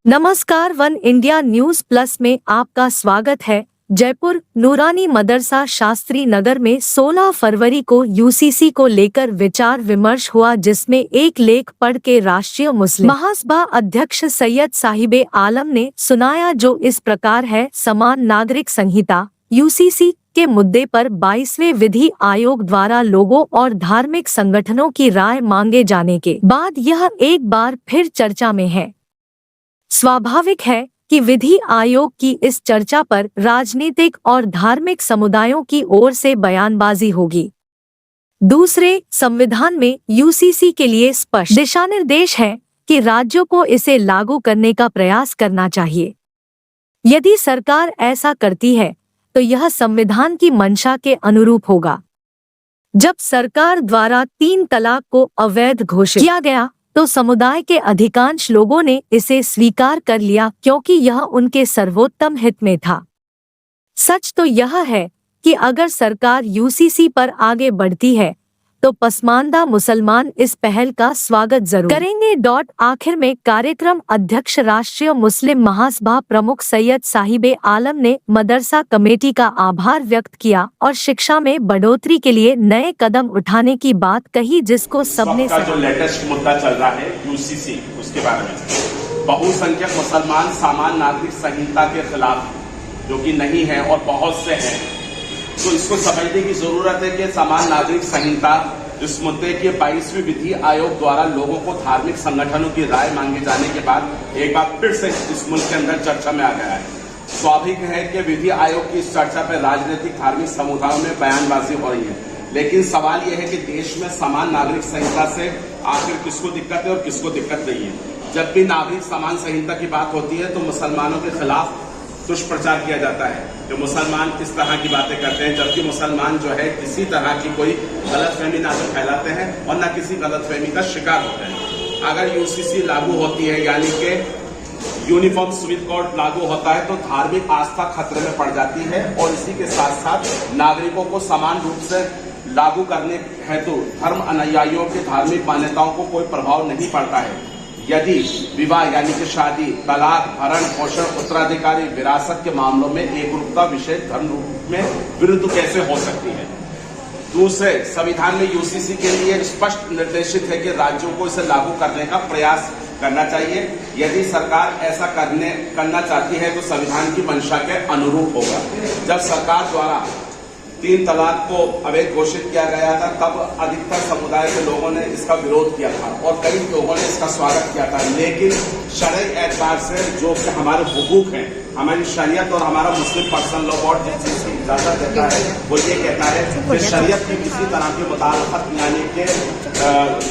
नमस्कार, one India news plus में आपका स्वागत है। जयपुर नूरानी मदरसा शास्त्री नगर में 16 फरवरी को यूसीसी को लेकर विचार विमर्श हुआ, जिसमें एक लेख पढ़ के राष्ट्रीय मुस्लिम महासभा अध्यक्ष सैयद साहिबे आलम ने सुनाया, जो इस प्रकार है। समान नागरिक संहिता यूसीसी के मुद्दे पर 22वें विधि आयोग द्वारा लोगों और धार्मिक संगठनों की राय मांगे जाने के बाद यह एक बार फिर चर्चा में है। स्वाभाविक है कि विधि आयोग की इस चर्चा पर राजनीतिक और धार्मिक समुदायों की ओर से बयानबाजी होगी। दूसरे, संविधान में यूसीसी के लिए स्पष्ट दिशानिर्देश है कि राज्यों को इसे लागू करने का प्रयास करना चाहिए। यदि सरकार ऐसा करती है तो यह संविधान की मंशा के अनुरूप होगा। जब सरकार द्वारा 3 तलाक को अवैध घोषित किया गया तो समुदाय के अधिकांश लोगों ने इसे स्वीकार कर लिया, क्योंकि यह उनके सर्वोत्तम हित में था। सच तो यह है कि अगर सरकार यूसीसी पर आगे बढ़ती है तो पसमानदा मुसलमान इस पहल का स्वागत जरूर करेंगे। आखिर में कार्यक्रम अध्यक्ष राष्ट्रीय मुस्लिम महासभा प्रमुख सैयद साहिबे आलम ने मदरसा कमेटी का आभार व्यक्त किया और शिक्षा में बढ़ोतरी के लिए नए कदम उठाने की बात कही, जिसको सबने जो लेटेस्ट मुद्दा चल रहा है यूसीसी, उसके बारे में बहुसंख्यक मुसलमान समान नागरिक संहिता के खिलाफ, जो कि नहीं है और बहुत से हैं, तो इसको समझने की जरूरत है कि समान नागरिक संहिता इस मुद्दे के 22वीं विधि आयोग द्वारा लोगों को धार्मिक संगठनों की राय मांगे जाने के बाद एक बार फिर से इस मुल्क के अंदर चर्चा में आ गया है। स्वाभाविक है कि विधि आयोग की इस चर्चा पर राजनीतिक धार्मिक समुदायों में बयानबाजी हो रही है, लेकिन सवाल यह है कि देश में समान नागरिक संहिता से आखिर किसको दिक्कत है और किसको दिक्कत नहीं है। जब भी नागरिक समान संहिता की बात होती है तो मुसलमानों के खिलाफ दुष्प्रचार किया जाता है, जो मुसलमान किस तरह की बातें करते हैं, जबकि मुसलमान जो है किसी तरह की कोई गलतफहमी ना तो फैलाते हैं और न किसी गलतफहमी का शिकार होते हैं। अगर यूसीसी लागू होती है, यानी कि यूनिफॉर्म सिविल कोड लागू होता है, तो धार्मिक आस्था खतरे में पड़ जाती है और इसी के साथ साथ नागरिकों को समान रूप से लागू करने हेतु धर्म अनुयायियों की धार्मिक मान्यताओं को कोई प्रभाव नहीं पड़ता है। यदि विवाह यानी कि शादी, तलाक, भरण पोषण, उत्तराधिकारी, विरासत के मामलों में एकरूपता विशेष धर्म रूप में विरुद्ध कैसे हो सकती है। दूसरे, संविधान में यूसीसी के लिए स्पष्ट निर्देशित है कि राज्यों को इसे लागू करने का प्रयास करना चाहिए। यदि सरकार ऐसा करना चाहती है तो संविधान की मंशा के अनुरूप होगा। जब सरकार द्वारा 3 तलाक को अवैध घोषित किया गया था, तब अधिकतर समुदाय के लोगों ने इसका विरोध किया था और कई लोगों ने इसका स्वागत किया था। लेकिन शरई एतबार से जो कि हमारे हुकूक हैं, हमारी शरीयत और हमारा मुस्लिम पर्सनल लॉ बोर्ड जिस चीज की इजाजत देता है वो ये कहता है कि शरीयत की किसी तरह की मुतालकत यानी कि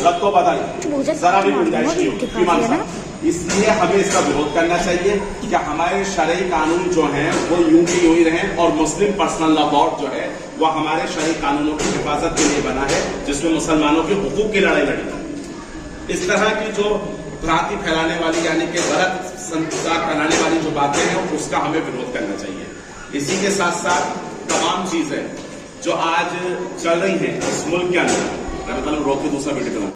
रद्दो बदल जरा भी गुंजाइश नहीं होगी। इसलिए हमें इसका विरोध करना चाहिए कि हमारे शरई कानून जो हैं वो यूं की यूं ही रहें और मुस्लिम पर्सनल लॉ बोर्ड जो है वो हमारे शरई कानूनों की हिफाजत के लिए बना है, जिसमें मुसलमानों के हुकूक की लड़ाई लड़ी। इस तरह की जो भ्रांति फैलाने वाली यानी कि गलत संचार फैलाने वाली जो बातें हैं उसका हमें विरोध करना चाहिए। इसी के साथ साथ तमाम चीजें जो आज चल रही हैं इस मुल्क के अंदर, मतलब रोक के दूसरा वीडियो